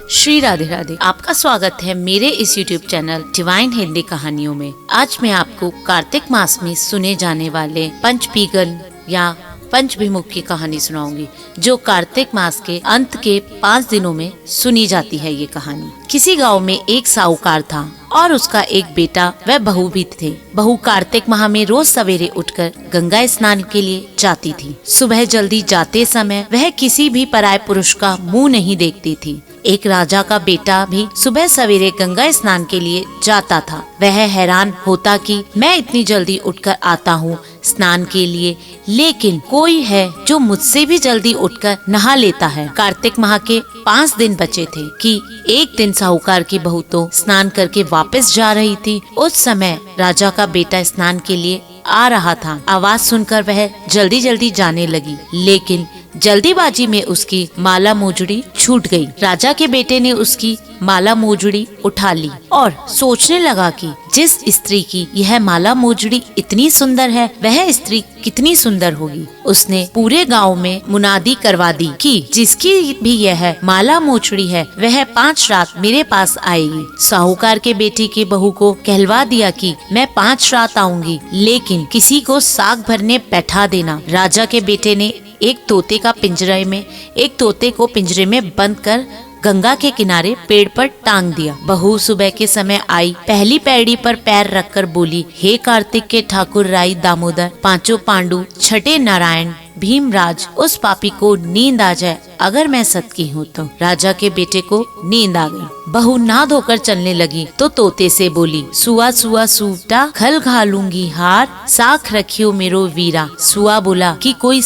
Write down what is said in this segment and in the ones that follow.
श्री राधे राधे। आपका स्वागत है मेरे इस YouTube चैनल डिवाइन हिंदी कहानियों में। आज मैं आपको कार्तिक मास में सुने जाने वाले पंचपीगन या पंचभिमुख की कहानी सुनाऊंगी, जो कार्तिक मास के अंत के 5 दिनों में सुनी जाती है। ये कहानी किसी गांव में एक साहूकार था और उसका एक बेटा व बहू भी थे। बहू कार्तिक माह में रोज सवेरे उठकर गंगा स्नान के लिए जाती थी। सुबह जल्दी जाते समय वह किसी भी पराये पुरुष का मुंह नहीं देखती थी। एक राजा का बेटा भी सुबह सवेरे गंगा स्नान के लिए जाता था। वह हैरान होता कि मैं इतनी जल्दी उठकर आता हूँ स्नान के लिए, लेकिन कोई है जो मुझसे भी जल्दी उठकर नहा लेता है। कार्तिक माह के 5 दिन बचे थे कि एक दिन साहूकार की बहू तो स्नान करके वापस जा रही थी। उस समय राजा का बेटा स्नान के लिए आ रहा था। आवाज सुनकर वह जल्दी जल्दी जाने लगी, लेकिन जल्दीबाजी में उसकी माला मोजड़ी छूट गई। राजा के बेटे ने उसकी माला मोजड़ी उठा ली और सोचने लगा कि जिस स्त्री की यह माला मोजड़ी इतनी सुंदर है, वह स्त्री कितनी सुंदर होगी। उसने पूरे गांव में मुनादी करवा दी कि जिसकी भी यह माला मोजड़ी है, वह 5 रात मेरे पास आएगी। साहूकार के बेटे की बहू को कहलवा दिया कि मैं 5 रात आऊंगी, लेकिन किसी को साग भरने बैठा देना। राजा के बेटे ने एक तोते को पिंजरे में बंद कर गंगा के किनारे पेड़ पर टांग दिया। बहू सुबह के समय आई, पहली पैड़ी पर पैर रखकर बोली, हे कार्तिक के ठाकुर राई दामोदर, 5 पांडु, छठे नारायण, भीमराज, उस पापी को नींद आ जाए अगर मैं सत की हूँ तो। राजा के बेटे को नींद आ गई। बहू नहा धोकर चलने लगी तो तोते से बोली, सुआ सुआ सूटा, खल घालूंगी हार, साख रखियो मेरो वीरा। सुआ बोला कि कोई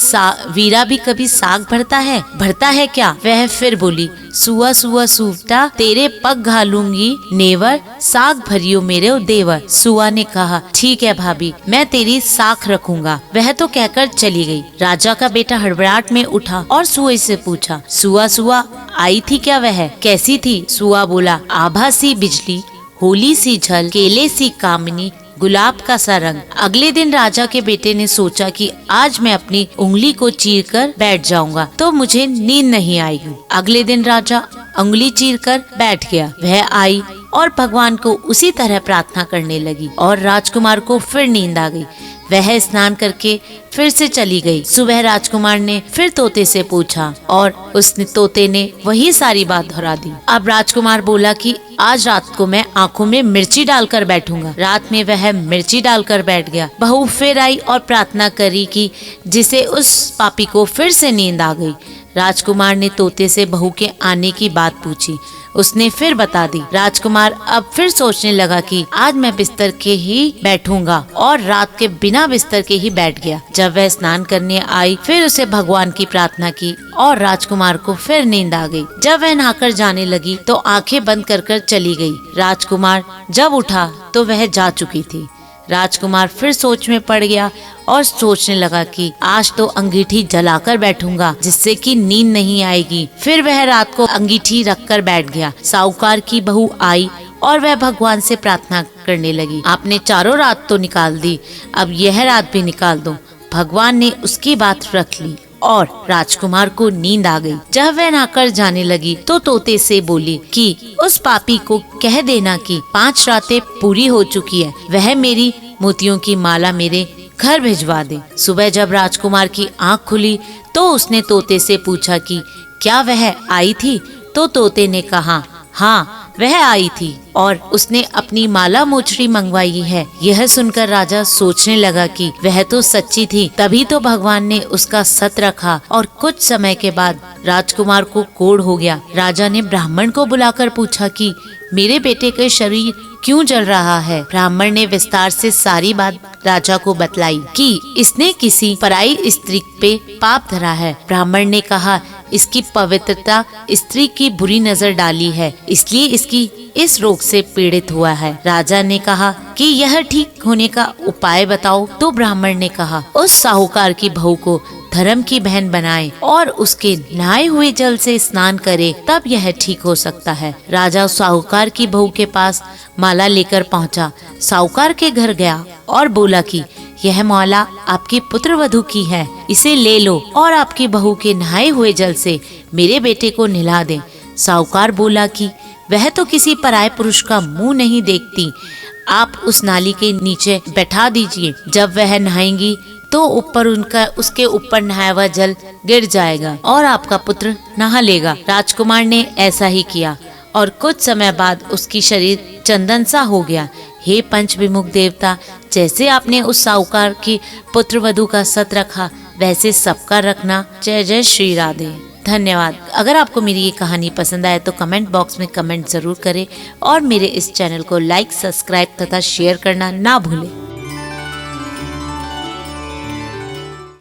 वीरा भी कभी साग भरता है क्या? वह फिर बोली, सुआ सुआ सूटा, तेरे पग घालूंगी नेवर, साग भरियो मेरे देवर। सुआ ने कहा, ठीक है भाभी, मैं तेरी साख रखूंगा। वह तो कहकर चली गई। राजा का बेटा हड़बड़ाहट में उठा और सुआ से पूछा, सुआ आई थी क्या? वह कैसी थी? सुआ बोला, आभा सी बिजली, होली सी झल, केले सी कामनी, गुलाब का सा रंग। अगले दिन राजा के बेटे ने सोचा कि आज मैं अपनी उंगली को चीर कर बैठ जाऊंगा तो मुझे नींद नहीं आएगी। अगले दिन राजा उंगली चीर कर बैठ गया। वह आई और भगवान को उसी तरह प्रार्थना करने लगी और राजकुमार को फिर नींद आ गई। वह स्नान करके फिर से चली गई। सुबह राजकुमार ने फिर तोते से पूछा और तोते ने वही सारी बात दोहरा दी। अब राजकुमार बोला कि आज रात को मैं आंखों में मिर्ची डालकर बैठूंगा। रात में वह मिर्ची डालकर बैठ गया। बहू फिर आई और प्रार्थना करी कि जिसे उस पापी को फिर से नींद आ गई। राजकुमार ने तोते से बहू के आने की बात पूछी। उसने फिर बता दी। राजकुमार अब फिर सोचने लगा कि आज मैं बिस्तर के ही बैठूंगा और रात के बिना बिस्तर के ही बैठ गया। जब वह स्नान करने आई, फिर उसे भगवान की प्रार्थना की और राजकुमार को फिर नींद आ गई। जब वह नहाकर जाने लगी तो आंखें बंद कर चली गई। राजकुमार जब उठा तो वह जा चुकी थी। राजकुमार फिर सोच में पड़ गया और सोचने लगा कि आज तो अंगीठी जलाकर बैठूंगा, जिससे कि नींद नहीं आएगी। फिर वह रात को अंगीठी रखकर बैठ गया। साहूकार की बहू आई और वह भगवान से प्रार्थना करने लगी, आपने 4 रात तो निकाल दी, अब यह रात भी निकाल दो। भगवान ने उसकी बात रख ली और राजकुमार को नींद आ गई। जब वह नहाकर जाने लगी तो तोते से बोली कि उस पापी को कह देना कि 5 रातें पूरी हो चुकी है, वह मेरी मोतियों की माला मेरे घर भिजवा दे। सुबह जब राजकुमार की आंख खुली तो उसने तोते से पूछा कि क्या वह आई थी? तो तोते ने कहा, हाँ वह आई थी और उसने अपनी माला मोचड़ी मंगवाई है। यह सुनकर राजा सोचने लगा कि वह तो सच्ची थी, तभी तो भगवान ने उसका सत रखा। और कुछ समय के बाद राजकुमार को कोढ़ हो गया। राजा ने ब्राह्मण को बुलाकर पूछा कि मेरे बेटे का शरीर क्यों जल रहा है? ब्राह्मण ने विस्तार से सारी बात राजा को बतलाई कि इसने किसी पराई स्त्री पे पाप धरा है। ब्राह्मण ने कहा, इसकी पवित्रता स्त्री की बुरी नजर डाली है, इसलिए इसकी इस रोग से पीड़ित हुआ है। राजा ने कहा कि यह ठीक होने का उपाय बताओ। तो ब्राह्मण ने कहा, उस साहूकार की बहू को धर्म की बहन बनाए और उसके नहाए हुए जल से स्नान करे, तब यह ठीक हो सकता है। राजा साहूकार की बहू के पास माला लेकर पहुंचा। साहूकार के घर गया और बोला कि यह माला आपकी पुत्र वधू की है, इसे ले लो और आपकी बहू के नहाए हुए जल से मेरे बेटे को नहला दे। साहूकार बोला कि वह तो किसी पराये पुरुष का मुंह नहीं देखती, आप उस नाली के नीचे बैठा दीजिए, जब वह नहाएंगी तो ऊपर उसके ऊपर नहाया हुआ जल गिर जाएगा और आपका पुत्र नहा लेगा। राजकुमार ने ऐसा ही किया और कुछ समय बाद उसकी शरीर चंदन सा हो गया। हे पंचविमुख देवता, जैसे आपने उस साहूकार की पुत्र वधू का सत रखा, वैसे सबका रखना। जय जय श्री राधे। धन्यवाद। अगर आपको मेरी ये कहानी पसंद आए तो कमेंट बॉक्स में कमेंट जरूर करें और मेरे इस चैनल को लाइक, सब्सक्राइब तथा शेयर करना ना भूलें।